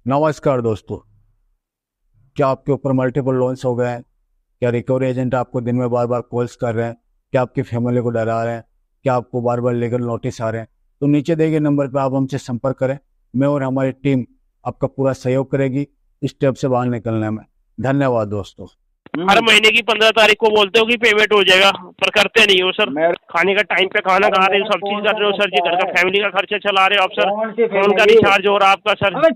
नमस्कार दोस्तों। क्या आपके ऊपर मल्टीपल लोन्स हो गए हैं? क्या रिकवरी एजेंट आपको दिन में बार बार कॉल्स कर रहे हैं? क्या आपकी फैमिली को डरा रहे हैं? क्या आपको बार बार लीगल नोटिस आ रहे हैं? तो नीचे दिए गए नंबर पर आप हमसे संपर्क करें। मैं और हमारी टीम आपका पूरा सहयोग करेगी इस स्टेप से बाहर निकलने में। धन्यवाद दोस्तों। हर महीने की 15 तारीख को बोलते हो कि पेमेंट हो जाएगा, पर करते नहीं हो सर। खाने का टाइम पे खाना खा रहे हो, सब चीज कर रहे हो सर जी, घर का फैमिली का खर्चा चला रहे हो आप सर। कौन सी फोन का फैमिली? रिचार्ज हो रहा आपका सर। अबे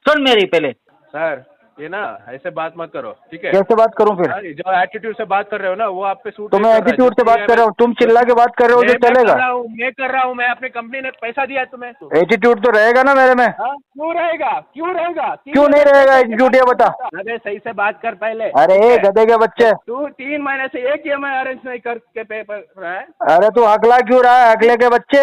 सुन मेरी पहले। सर ये ना ऐसे बात मत करो, ठीक है? कैसे बात करूं फिर? सर जो एटीट्यूड से बात कर रहे हो ना वो आप पे सूट तो नहीं मैं कर रहा है। एटीट्यूड से बात कर रहा हूँ, तुम चिल्ला के बात कर रहे हो जो चलेगा? मैं कर रहा हूँ, मैं अपनी कंपनी ने पैसा दिया है तुम्हें। एटीट्यूड तो रहेगा ना मेरे में। हाँ? क्यों रहेगा? क्यों नहीं रहेगा एटीट्यूड, ये बता। अरे सही से बात कर पहले। अरे ठीक है? गधे के बच्चे, तू 3 महीने से एक EMI अरेंज नहीं करके पेपर रहा है। अरे तू हकला क्यों रहा है, हकले के बच्चे?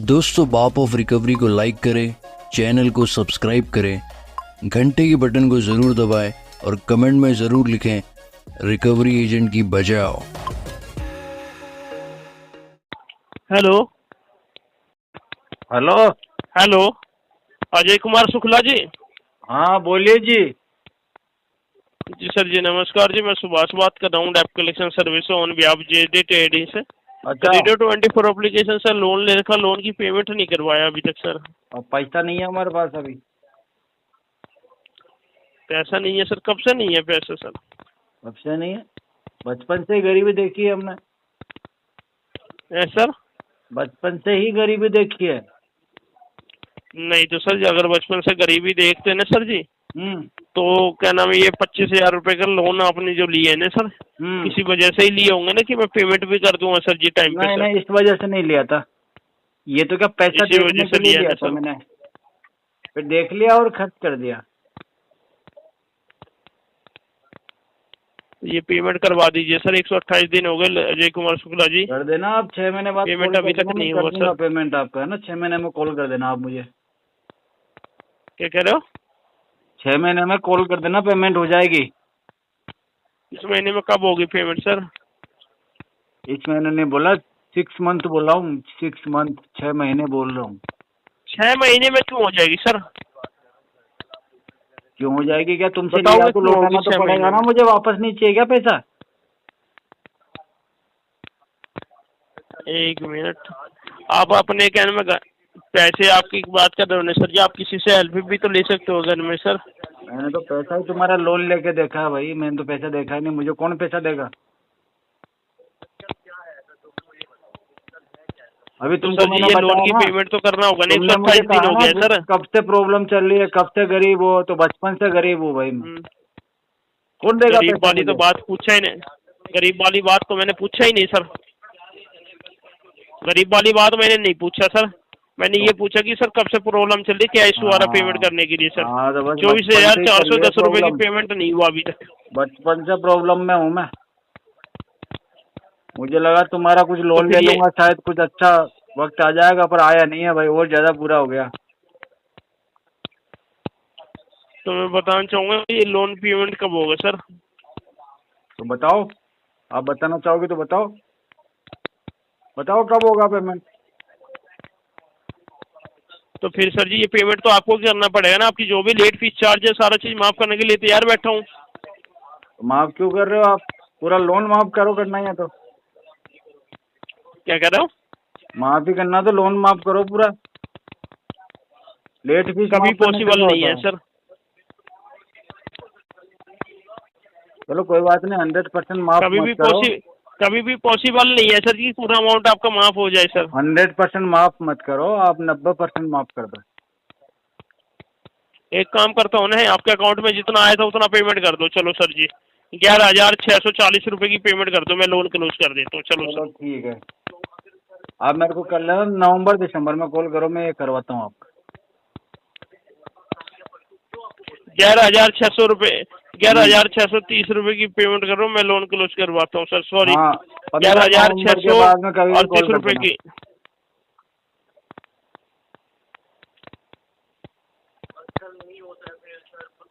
दोस्तों, बाप ऑफ रिकवरी को लाइक करें, चैनल को सब्सक्राइब करें, घंटे के बटन को ज़रूर दबाएं और कमेंट में ज़रूर लिखें रिकवरी एजेंट की बजाओ। Hello hello. Hello, Ajay Kumar Shukla ji. हाँ बोलिए जी। जी सर जी, नमस्कार जी। मैं सुभाष बात कर रहा हूँ, डेप्ट collection service on behalf JD trading से। अच्छा, रेडियो 24 एप्लीकेशन सर, लोन ले रखा, लोन की पेमेंट नहीं करवाया अभी तक सर। अब पैसा नहीं है हमारे पास अभी। पैसा नहीं है सर? कब से नहीं है पैसा सर? अब से नहीं है, बचपन से ही गरीबी देखी है हमने। सर बचपन से ही गरीबी देखी है। नहीं तो सर जी, अगर बचपन से गरीबी देखते ना सर जी, तो क्या नाम है, ये 25,000 रुपए का लोन आपने जो लिया है ना सर, किसी वजह से ही लिए होंगे ना कि मैं पेमेंट भी कर दूंगा सर जी टाइम पे। नहीं नहीं, इस वजह से नहीं लिया था। ये तो क्या पैसा इसी देखने वजह के से लिए लिया लिया था था सर। मैंने, फिर देख लिया और खर्च कर दिया। ये पेमेंट करवा दीजिए सर, 128 दिन हो गए अजय कुमार शुक्ला जी। कर देना आप 6 महीने बाद पेमेंट कॉल अभी कर तक देना, नहीं मैं हुआ कर दूंगा सर। पेमेंट आपका, है ना? 6 महीने में कॉल कर देना आप मुझे। क्या कह रहे हो? 6 महीने में कॉल कर देना, पेमेंट हो जाएगी। इस महीने में कब होगी पेमेंट सर? इस महीने नहीं बोला, 6 मंथ बोला हूँ, 6 मंथ, 6 महीने बोल रहा हूँ। 6 महीने में क्यों हो जाएगी सर? क्यों हो जाएगी? क्या तुमसे बताओ लिया तो क्यों लौटाना होगी तो 6 पड़ेगा महीने ना, में? मुझे वापस नहीं चाहिए क्या पैसा? 1 मिनट, आप अपने कहने में पैसे आपकी बात कर रहे हो ना सर जी, आप किसी से हेल्प भी तो ले सकते हो घर में सर। मैंने तो पैसा ही तुम्हारा लोन लेके देखा है भाई, मैंने तो पैसा देखा ही नहीं, मुझे कौन पैसा देगा? अभी तो तुमको सर जी, मैंने ये लोन बताया की ना, पेमेंट तो करना होगा ना, तुमने मुझे 128 दिन कहा हो ना गए सर। कब से प्रॉब्लम चल रही है, कब से गरीब हो, तो बचपन से गरीब हूँ भाई मैं। कौन देगा गरीब पैसा वाली तो मुझे? बात पूछा ही नहीं, गरीब वाली बात तो मैंने पूछा ही नहीं सर। गरीब वाली बात मैंने नहीं पूछा सर, मैंने ये पूछा कि सर कब से प्रॉब्लम चल रही, क्या इशू आ रहा पेमेंट करने के लिए सर। हाँ, तो बस 24,410 रुपए की प्रॉब्लम, पेमेंट नहीं हुआ अभी तक। बचपन से प्रॉब्लम में हूँ मैं। मुझे लगा तुम्हारा कुछ तो लोन फिर ले ये, लूंगा, शायद कुछ अच्छा वक्त आ जाएगा, पर आया नहीं है भाई, और ज्यादा बुरा हो गया। तो मैं बताना चाहूंगा ये लोन पेमेंट कब होगा सर? तो बताओ, आप बताना चाहोगे तो बताओ, बताओ कब होगा पेमेंट? तो फिर सर जी, ये पेमेंट तो आपको करना पड़ेगा ना, आपकी जो भी लेट फीस चार्ज है सारा चीज माफ करने के लिए तैयार बैठा हूँ। तो माफ क्यों कर रहे हो आप? पूरा लोन माफ करो, करना ही है तो। क्या कह रहे हो? माफ ही करना तो लोन माफ करो पूरा, लेट फीस कभी माफ करने से पॉसिबल क्या नहीं होता है है? सर। चलो कोई बात नहीं, 100% माफ मत करो। कभी भी पॉसिबल नहीं है सर कि पूरा अमाउंट आपका माफ हो जाए सर। 100% माफ मत करो आप, 90% माफ कर दो। एक काम करता हूँ ना, आपके अकाउंट में जितना आया था उतना पेमेंट कर दो। चलो सर जी, 11,640 रुपए की पेमेंट कर दो, मैं लोन क्लोज कर देता हूँ। चलो चलो सर, ठीक है, आप मेरे को कर लेना, नवंबर दिसंबर में कॉल करो, मैं ये करवाता हूँ आपका। 11,600 रुपए, 11,630 रुपए की पेमेंट करो, मैं लोन क्लोज करवाता हूँ सर। सॉरी, हाँ, 15 नवंबर के बाद में कभी भी कॉल 11,638 कर रुपए देना। की।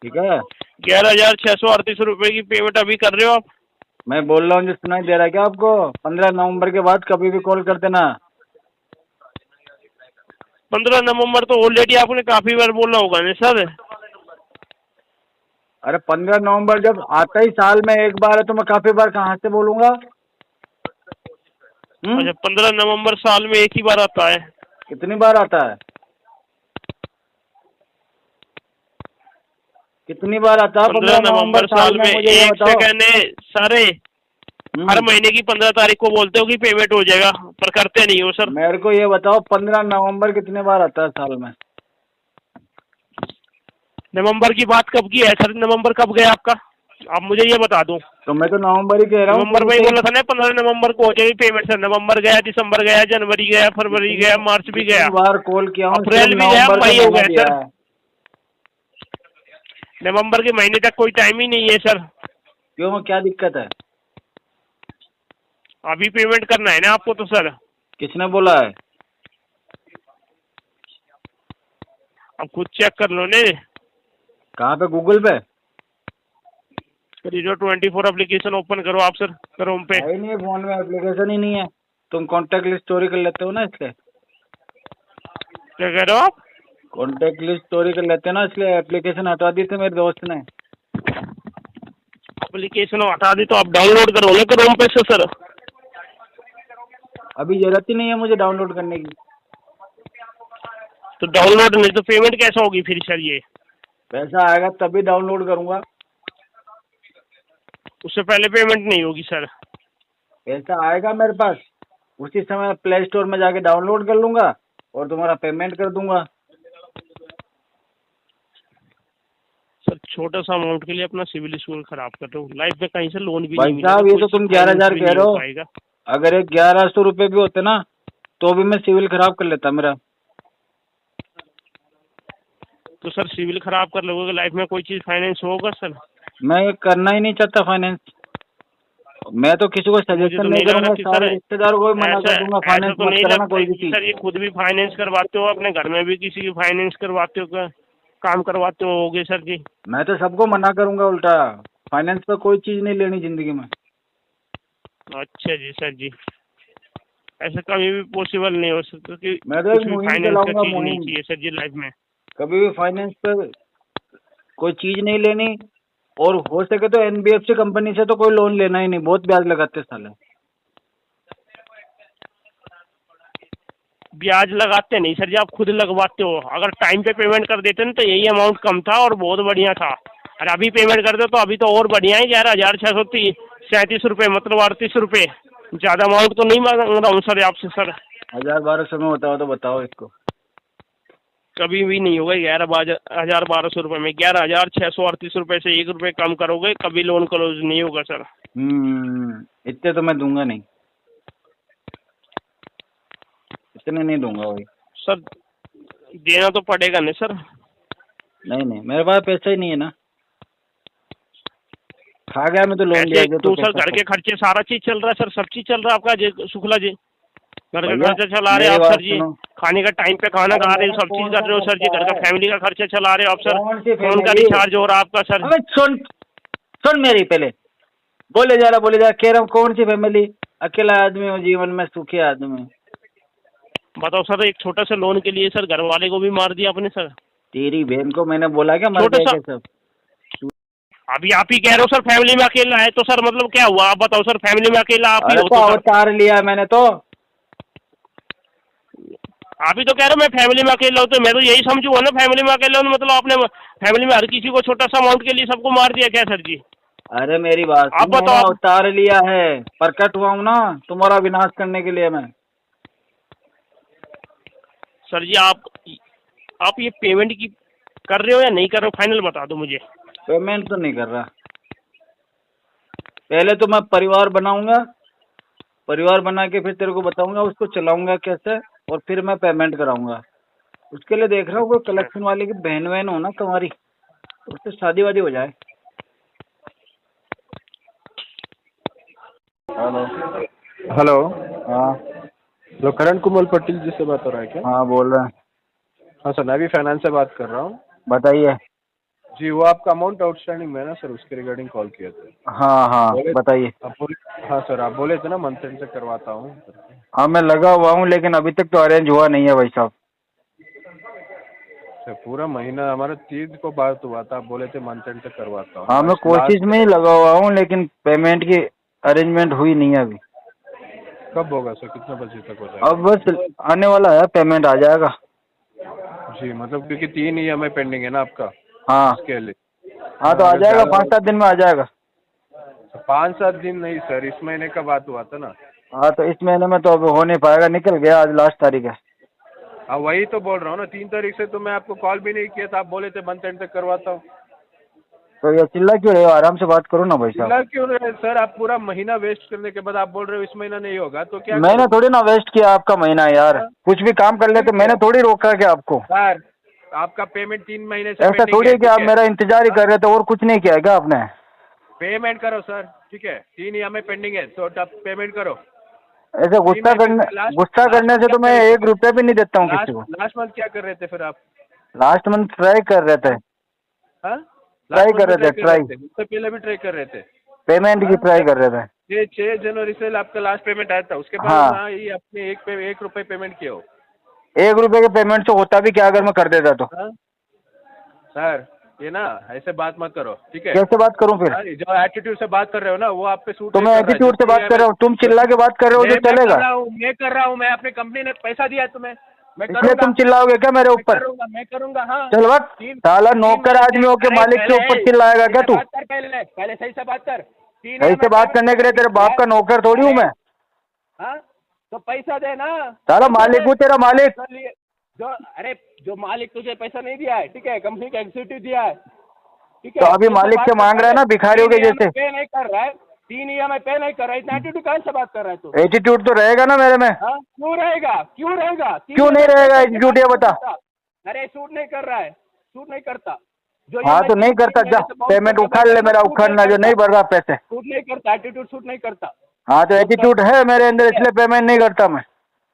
ठीक है, 11,638 रुपए की पेमेंट अभी कर रहे हो आप? मैं बोल रहा हूँ जो सुनाई दे रहा है क्या आपको? 15 नवंबर के बाद कभी भी कॉल कर देना। 15 नवंबर तो ऑलरेडी आपने काफी बार बोला होगा ना सर। अरे 15 नवंबर जब आता ही साल में एक बार है तो मैं काफी बार कहाँ से बोलूंगा? अच्छा 15 नवंबर साल में एक ही बार आता है? कितनी बार आता है? कितनी बार आता है? 15 नवंबर साल में मुझे ये एक बताओ। सेकंड है सारे, हर महीने की 15 तारीख को बोलते हो कि पेमेंट हो जाएगा, पर करते नहीं हो सर। मेरे को ये बताओ 15 नवंबर कितने बार आता है साल में? नवंबर की बात कब की है सर? नवंबर कब गया आपका? आप मुझे ये बता दो। तो मैं तो नवंबर ही कह रहा हूँ। नवंबर में ही बोला था ना 15 नवंबर को हो जाएगी पेमेंट सर। नवंबर गया, दिसंबर गया, जनवरी गया, फरवरी गया, मार्च भी गया, बार कॉल किया हूँ, अप्रैल भी गया, नवंबर मई का हो महीना गया दिया सर। है। नवंबर के महीने तक कोई टाइम ही नहीं है सर। क्यों, क्या दिक्कत है? अभी पेमेंट करना है ना आपको तो सर। किसने बोला है? अब खुद चेक कर लो ने। कहाँ पे? गूगल पे? Rio 24 एप्लीकेशन ओपन करो आप सर, क्रोम पे। है ही नहीं फोन में, एप्लीकेशन ही नहीं है। तुम कॉन्टेक्ट लिस्ट स्टोरी कर लेते हो ना इसलिए। क्या कह रहे हो आप? कॉन्टेक्ट लिस्ट स्टोरी कर लेते हो ना, इसलिए एप्लीकेशन हटा दी थी मेरे दोस्त ने। एप्लीकेशन हटा दी तो आप डाउनलोड करो ना क्रोम पे से सर। अभी जरूरत ही नहीं है मुझे डाउनलोड करने की। तो डाउनलोड नहीं तो पेमेंट कैसे होगी फिर सर? ये पैसा आएगा तभी डाउनलोड करूंगा। उससे पहले पेमेंट नहीं होगी सर। पैसा आएगा मेरे पास, उसी समय प्ले स्टोर में जाके डाउनलोड कर लूंगा और तुम्हारा पेमेंट कर दूंगा। सर छोटा सा अमाउंट के लिए अपना सिविल स्कोर खराब कर रहे हो। लाइफ में कहीं से लोन भी भाई नहीं मिलेगा, साहब, ये कोई तो तुम फाइनेंस 11,000 भी कह नहीं रहे हो हो। पाएगा। अगर ये 1100 रुपये भी होते ना तो भी मैं सिविल खराब कर लेता मेरा। तो सर सिविल खराब कर लोगे, लाइफ में कोई चीज फाइनेंस होगा सर? मैं ये करना ही नहीं चाहता फाइनेंस। मैं तो किसी को मुझे सजेशन तो नहीं लग रहा करूंगा, कि सारे सर रिश्तेदार को भी मना ऐसा कर दूंगा ऐसा फाइनेंस तो मत नहीं कराना लगता कोई है भी कि चीज। सर ये खुद भी फाइनेंस करवाते हो, अपने घर में भी किसी की फाइनेंस करवाते हो, काम करवाते होगे सर जी? मैं तो सबको मना करूंगा उल्टा, फाइनेंस पे कोई चीज नहीं लेनी जिंदगी में। अच्छा जी सर जी, ऐसा कभी भी पॉसिबल नहीं हो सकता कि मैं तो कुछ एक भी मुहिम फाइनेंस का चलाऊंगा, चीज नहीं मुहिम। चाहिए सर जी लाइफ में। कभी भी फाइनेंस पे कोई चीज नहीं लेनी, और हो सके तो एनबीएफसी कंपनी से तो कोई लोन लेना ही नहीं, बहुत ब्याज लगाते साले। ब्याज लगाते नहीं सर जी, आप खुद लगवाते हो। अगर टाइम पे पेमेंट कर देते ना तो यही अमाउंट कम था और बहुत बढ़िया था। और अभी पेमेंट कर दो तो अभी तो और बढ़िया है। 11,637 रुपये, मतलब 38 रुपये। ज़्यादा अमाउंट तो नहीं मांग रहा हूँ सर आपसे सर। 1,000-1,200 में बताओ तो बताओ इसको। कभी भी नहीं होगा 11,000-1200 रुपये में। 11,638 रुपये से 1 रुपये कम करोगे कभी लोन क्लोज नहीं होगा सर। इतने तो मैं दूंगा नहीं, इतने नहीं दूंगा भाई। सर देना तो पड़ेगा नहीं सर। नहीं नहीं, मेरे पास पैसा ही नहीं है ना, खा गया मैं तो लोन लिया ऐसे जो तो सर घर के खर्चे सारा चीज चल रहा है सर, सब चीज चल रहा है आपका जी शुक्ला जी। घर का खर्चा चला रहे हो आप सर जी, खाने का टाइम पे खाना खा रहे हो, सब चीज कर रहे हो सर जी। घर का फैमिली का खर्चा चला रहे हो आप सर। फोन का रिचार्ज हो रहा है आपका सर। अबे सुन मेरी पहले, बोले जा रहा कह रहा हूँ कौन सी फैमिली? अकेला आदमी हूँ जीवन में, सुखी आदमी। बताओ सर, एक छोटा सा लोन के लिए सर घर वाले को भी मार दिया आपने सर। तेरी बहन को मैंने बोला क्या मर छोटा गए सा क्या सब? अभी आप ही कह रहे हो सर फैमिली में अकेला है, तो सर मतलब क्या हुआ? आप बताओ सर, फैमिली में अकेला आप ही अरे हो तो तो सर। अवतार लिया मैंने तो। आप ही तो कह रहे हो मैं फैमिली में अकेला हूँ, तो मैं तो यही समझूंगा ना फैमिली में अकेला हूँ मतलब आपने फैमिली में हर किसी को छोटा सा अमाउंट के लिए सबको मार दिया क्या सर जी? अरे मेरी बात आप सुनो, बताओ। अवतार लिया है, प्रकट हुआ हूँ ना तुम्हारा विनाश करने के लिए मैं। सर जी आप ये पेमेंट की कर रहे हो या नहीं कर रहे हो, फाइनल बता दो मुझे। पेमेंट तो नहीं कर रहा, पहले तो मैं परिवार बनाऊंगा, परिवार बना के फिर तेरे को बताऊंगा उसको चलाऊंगा कैसे, और फिर मैं पेमेंट कराऊंगा। उसके लिए देख रहा हूँ कोई कलेक्शन वाले की बहन वहन हो ना तुम्हारी, तो उससे शादी वादी हो जाए। हेलो हेलो, हाँ हेलो करण कुमल पटेल जी से बात हो रहा है क्या? हाँ बोल रहे हैं, हाँ सर, मैं भी फाइनेंस से बात कर रहा हूँ बताइए। जी। वो आपका अमाउंट आउटस्टैंडिंग में है ना सर, उसके रिगार्डिंग कॉल किया था। हाँ हाँ बताइए। आप बोले, हाँ सर आप बोले थे ना मंथ एंड से करवाता हूँ। हाँ मैं लगा हुआ हूँ, लेकिन अभी तक तो अरेंज हुआ नहीं है भाई साहब। अच्छा, पूरा महीना हमारा 30 को बात हुआ था, आप बोले थे मंथ एंड तक करवाता हूँ। हाँ मैं कोशिश में ही लगा हुआ हूँ, लेकिन पेमेंट की अरेंजमेंट हुई नहीं है अभी। कब होगा सर, कितने बजे तक हो जाएगा? अब बस आने वाला है, पेमेंट आ जाएगा। जी, मतलब क्योंकि 3 EMI पेंडिंग है ना आपका, हाँ इसके लिए। हाँ, तो आ अगर जाएगा, ज़्यादा 5-7 दिन में आ जाएगा। 5-7 दिन नहीं सर, इस महीने का बात हुआ था ना। हाँ तो इस महीने में तो अब हो नहीं पाएगा, निकल गया, आज लास्ट तारीख है। हाँ वही तो बोल रहा हूँ ना, 3 तारीख से तो मैं आपको कॉल भी नहीं किया था, आप बोले थे मंथ एंड तक करवाता हूँ। तो ये चिल्ला क्यों रहे हो, आराम से बात करो ना भाई साहब। चिल्ला क्यों रहे सर, आप पूरा महीना वेस्ट करने के बाद आप बोल रहे हो इस महीना नहीं होगा, तो क्या मैंने करूं? थोड़ी ना वेस्ट किया आपका महीना यार, कुछ भी काम कर लेते, मैंने थोड़ी रोका क्या आपको। सर आपका पेमेंट 3 महीने से ऐसा पेंडिंग थोड़ी है, है कि आप ठीक है? मेरा इंतजार ही कर रहे थे और कुछ नहीं किया है क्या आपने। पेमेंट करो सर, ठीक है? 3 EMI पेंडिंग है तो आप पेमेंट करो। ऐसे गुस्सा करने से तो मैं 1 रुपया भी नहीं देता हूँ किसी को। लास्ट मंथ क्या कर रहे थे फिर आप? लास्ट मंथ ट्राई कर रहे थे। हाँ, ट्राई कर रहे थे, ट्राई। उससे पहले भी ट्राई कर रहे थे। पेमेंट की ट्राई कर रहे थे। ये 6 जनवरी से आपका लास्ट पेमेंट आया था, उसके बाद हाँ। ना ये आपने 1 रुपये पेमेंट किया हो। 1 रुपये के पेमेंट से होता भी क्या अगर मैं कर देता तो। हाँ? सर ये ना ऐसे बात मत करो, ठीक है? कैसे बात करूं फिर? अरे, जो एटीट्यूड से बात कर रहे हो ना वो आप पे सूट तो नहीं मैं कर रहा है। एटीट्यूड से बात कर रहा हूँ, तुम चिल्ला के बात कर रहे हो जो चलेगा। मैं कर रहा हूँ, मैं अपनी कंपनी ने पैसा दिया है तुम्हें, मैं इसलिए करूंगा। तुम चिल्लाओगे क्या मेरे ऊपर? मैं करूंगा हाँ। चल वक्त साला नौकर आदमी हो के मालिक के ऊपर चिल्लाएगा क्या तू? पहले सही से बात कर। सही से बात करने के लिए तेरे बाप का नौकर थोड़ी हूँ मैं। हाँ तो पैसा दे ना। साला मालिक हूँ तेरा मालिक। अरे जो मालिक तुझे पैसा नहीं दिया है, ठीक है, कंपनी का एग्जीक्यूटिव दिया है, ठीक है? तो अभी मालिक से मांग रहा है ना भिखारियों के जैसे। पे नहीं कर रहा है, 3 EMI पे नहीं कर रहा है, इतना एटीट्यूड कहाँ से बात कर रहा है तू? एटीट्यूड तो रहेगा ना मेरे में। हाँ क्यों रहेगा, क्यों रहेगा? क्यों नहीं रहेगा एटीट्यूड, ये बता। अरे सूट नहीं कर रहा है, सूट नहीं करता। जो हाँ तो नहीं करता, जा पेमेंट उखाड़ ले मेरा, उखाड़ना जो नहीं भर रहा पैसे। सूट नहीं करता, एटीट्यूड सूट नहीं करता। हाँ तो एटीट्यूड है मेरे अंदर, इसलिए पेमेंट नहीं करता मैं।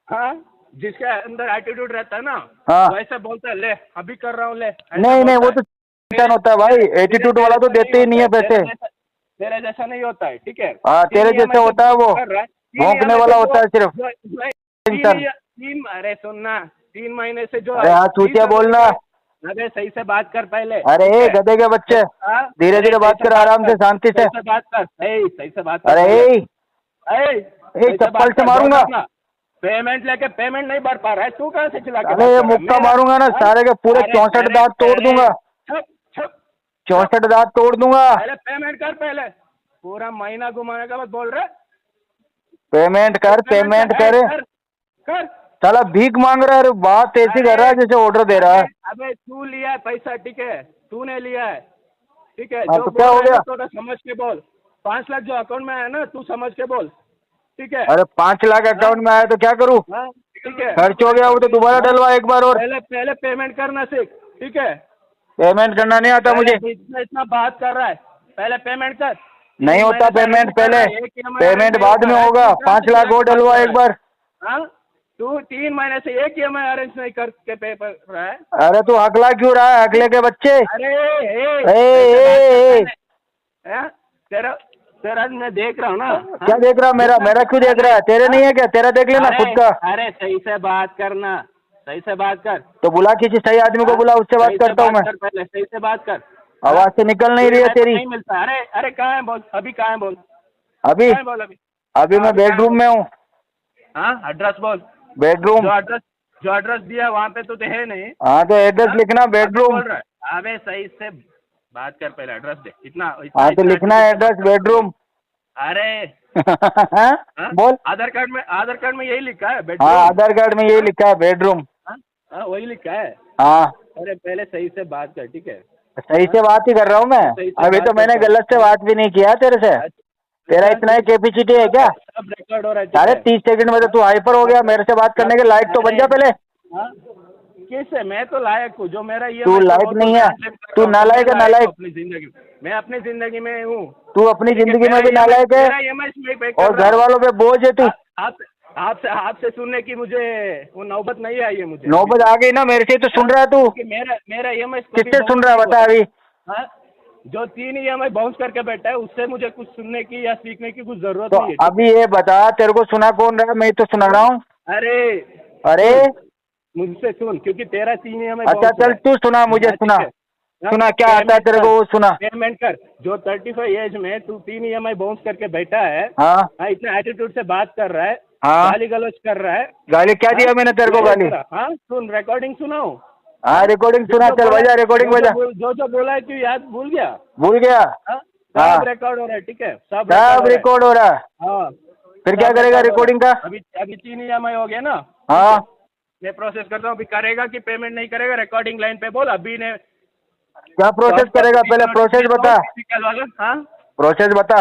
हाँ जिसके अंदर एटीट्यूड रहता है ना, हाँ। वो ऐसे बोलता है ले अभी कर रहा हूँ ले। नहीं नहीं, वो तो टेंशन होता है भाई, एटीट्यूड वाला तो देते ही नहीं है पैसे। तेरे जैसा नहीं होता है, ठीक है? हाँ तेरे जैसे होता है वो, भौंकने वाला होता है सिर्फ। अरे सुनना, 3 महीने से जो। अरे हाँ चूतिया बोलना। अरे सही से बात कर पहले। अरे गधे के बच्चे, धीरे धीरे बात कर, आराम से शांति से बात कर। सही से बात कर। अरे चप्पल से मारूंगा। पेमेंट लेके पेमेंट नहीं भर पा रहा है, तू कहाँ से चिल्ला के? अरे ये मुक्का मारूंगा ना, सारे के पूरे 64 दांत तोड़ दूंगा। 64 दांत तोड़ दूंगा। पहले पेमेंट कर, पहले पूरा महीना घुमाने का मत बोल रहे। पेमेंट कर, पेमेंट कर। साला भीख मांग रहा है, बात ऐसी कर रहा है जैसे ऑर्डर दे रहा है। अबे तू लिया है पैसा, ठीक है, तूने लिया है, ठीक है? हाँ, जो तो क्या हो गया? तो समझ के बोल। 5 लाख जो अकाउंट में है ना, तू समझ के बोल, ठीक है? अरे 5 लाख अकाउंट में आया तो क्या करूँ? ठीक है, खर्च हो गया वो तो दोबारा डलवा एक बार और। पहले पेमेंट करना सीख, ठीक है? पेमेंट करना नहीं आता मुझे। इतना बात कर रहा है, पहले पेमेंट कर। नहीं होता पेमेंट, पहले पेमेंट बाद में होगा। 5 लाख और डलवा एक बार। हाँ तू 3 महीने से एक EMI अरेंज नहीं करके पे कर रहा है। अरे तू हकला क्यों रहा है, हकले के बच्चे? तेरा मैं देख रहा हूँ ना। क्या देख रहा? मेरा क्यों देख रहा है? तेरे नहीं है क्या? तेरा देख लेना खुद का। अरे सही से बात करना, सही से बात कर। तो बुला किसी सही आदमी को बुला, उससे बात करता हूँ मैं। पहले सही से बात कर। आवाज से निकल नहीं रही है तेरी। नहीं मिलता। अरे कहाँ है बोल, अभी कहाँ है बोल? अभी अभी मैं बेडरूम में हूँ। हाँ एड्रेस बोल। बेडरूम। जो एड्रेस दिया वहाँ पे तो है नहीं। हाँ तो एड्रेस लिखना बेडरूम। अबे सही से बात कर, पहले एड्रेस दे। इतना हाँ तो लिखना है एड्रेस बेडरूम। अरे बोल। आधार कार्ड में यही लिखा है बेडरूम। हाँ आधार कार्ड में यही लिखा है बेडरूम। वही लिखा है। हाँ अरे पहले सही से बात कर, ठीक है? सही से बात ही कर रहा हूँ मैं। अभी तो मैंने गलत से बात भी नहीं किया तेरे से। तेरा इतना ही कैपेसिटी है क्या? सब रिकॉर्ड हो रहा है। अरे 30 सेकंड में तो तू हाइपर हो गया। मेरे से बात करने के लायक तो बन जा पहले। किससे? मैं तो लायक हूँ, जो मेरा ये। तू लायक नहीं है, तू नालायक है, नालायक। अपनी जिंदगी मैं अपनी जिंदगी में हूँ। तू अपनी जिंदगी में भी नालायक है और घर वालों पे बोझ है तू। आपसे सुनने की मुझे वो नौबत नहीं आई है। मुझे नौबत आ गई ना, मेरे से तो सुन रहा है तू। मेरा EMI किससे सुन रहा है बता अभी? जो 3 EMI बाउंस करके बैठा है, उससे मुझे कुछ सुनने की या सीखने की कुछ जरूरत तो नहीं है। अभी ये बता, तेरे को सुना कौन रहा है? मैं तो सुना रहा हूँ। अरे अरे मुझसे सुन, क्योंकि तेरा 3 EMI अच्छा चल तू सुना, मुझे सुना सुना क्या आता है तेरे को वो सुना। पेमेंट कर। जो 35 एज में तू 3 EMI बाउंस करके बैठा है, हाँ इतना एटीट्यूड से बात कर रहा है, हाँ गाली गलौज कर रहा है। गाली क्या दिया मैंने तेरे को गाली? हाँ सुन, रिकॉर्डिंग सुनाओ। हाँ रिकॉर्डिंग सुना, चल बजा रिकॉर्डिंग बजा। जो बोला है तू याद भूल गया? भूल गया? हाँ? हाँ। सब रिकॉर्ड हो रहा है, ठीक है, सब रिकॉर्ड हो रहा है। हाँ, फिर क्या करेगा रिकॉर्डिंग का? अभी 3 EMI हो गया ना। हाँ मैं प्रोसेस करता हूँ, अभी करेगा कि पेमेंट नहीं करेगा? रिकॉर्डिंग लाइन पे बोल। अभी ने क्या प्रोसेस करेगा? पहले प्रोसेस बता, हाँ प्रोसेस बता।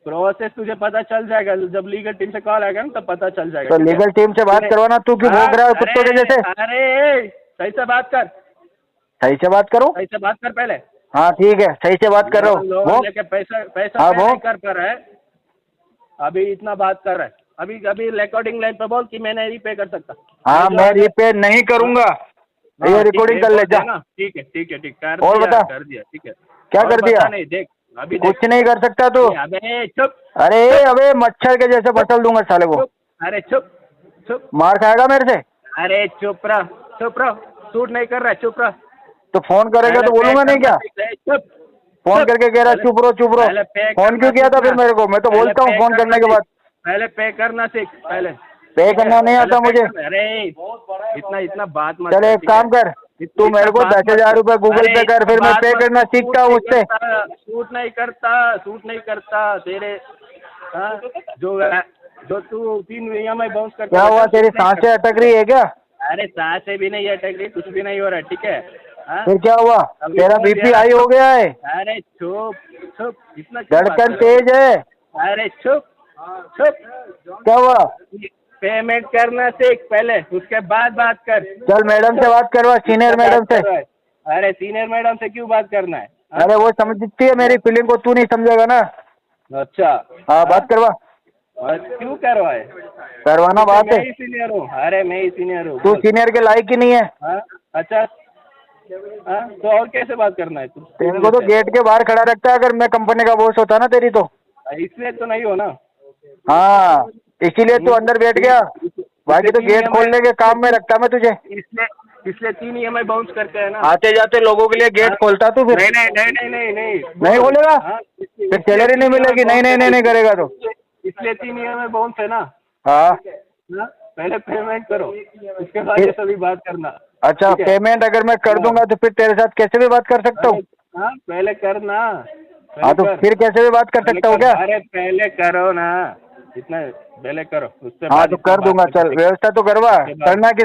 प्रोसेस तुझे पता चल जाएगा जब लीगल टीम से कॉल आएगा ना, तब पता चल जाएगा। तो लीगल टीम से बात करवाना, तू क्यों भोग रहा है कुत्तों के जैसे? अरे सही से बात कर, सही से बात करो। सही से बात कर पहले। हाँ ठीक है, सही से बात कर रहा हूँ। लोन लेके पैसा हाँ, पे नहीं कर पा रहा है, अभी इतना बात कर रहा है। अभी रिकॉर्डिंग लाइन पे बोल कि मैं नहीं पे कर सकता। हाँ मैं रीपे नहीं करूँगा, ये रिकॉर्डिंग कर ले जा। ठीक है ठीक है ठीक, कर और दिया, बता। कर दिया, ठीक है। क्या और कर बता दिया? नहीं, देख अभी कुछ नहीं कर सकता तू। अबे चुप, अरे अबे मच्छर के जैसे फसल दूंगा साले को। चुप, अरे चुप चुप, मार खाएगा मेरे से। अरे चुप रह, चुप रह, शूट नहीं कर रहा, चुप रह। तो फोन करेगा तो बोलूंगा नहीं क्या? चुप, फोन करके कह रहा चुप रहो चुप रहो। फोन क्यों किया था फिर मेरे को? मैं तो बोलता हूँ फोन करने के बाद। पहले पे करना सीख, पहले पे करना नहीं आता मुझे। अरे इतना इतना बात मत चल एक काम कर, तू मेरे को 10,000 रुपए गूगल पे कर, फिर मैं पे करना सीखता हूँ उससे। सूट नहीं करता तेरे। हाँ, जो तू 3 EMI बाउंस करता। क्या हुआ, तेरी सांसें अटक रही है क्या? अरे सांसें भी नहीं अटक रही, कुछ भी नहीं हो रहा है, ठीक है। हाँ? फिर क्या हुआ? तेरा बीपी हाई हो गया है? अरे चुप चुप, इतना क्यों बात धड़कन कर रहा है? तेज है? अरे चुप चुप, क्या हुआ? पेमेंट करना सीख पहले, उसके बाद बात कर। चल मैडम से बात करवा, सीनियर मैडम से। अरे सीनियर मैडम से क्यों बात करना है? अरे वो समझती है मेरी फीलिंग को, तू नहीं समझेगा ना। अच्छा हाँ बात करवा। और क्यों करवाए? करवाना बात मैं है। ही सीनियर हूँ। अरे मैं ही सीनियर हूँ। तू सीनियर के लायक ही नहीं है। हाँ? अच्छा, हाँ? तो और कैसे बात करना है? तू तेरे को तो गेट के बाहर खड़ा रखता है, अगर मैं कंपनी का बॉस होता ना तेरी तो। इसलिए तो नहीं हो ना। हाँ इसीलिए तू अंदर बैठ गया, बाकी तो गेट खोलने के काम में रखता मैं तुझे। इसलिए 3 EMI बाउंस करते हैं ना। आते जाते लोगों के लिए गेट खोलता तू फिर? नहीं खोलेगा? हाँ, फिर सैलरी नहीं मिलेगी। नहीं करेगा तो। इसलिए 3 EMI बाउंस है ना। हाँ हाँ? पहले पेमेंट करो, उसके बाद ये सभी बात करना। अच्छा, पेमेंट अगर मैं कर दूंगा तो फिर तेरे साथ कैसे भी बात कर सकता हूँ? हाँ पहले करना। हाँ तो फिर कैसे भी बात कर सकता हूँ क्या? अरे पहले करो ना, इतना पहले करो, उससे हाँ तो कर दूंगा। चल व्यवस्था तो करवा, करना किस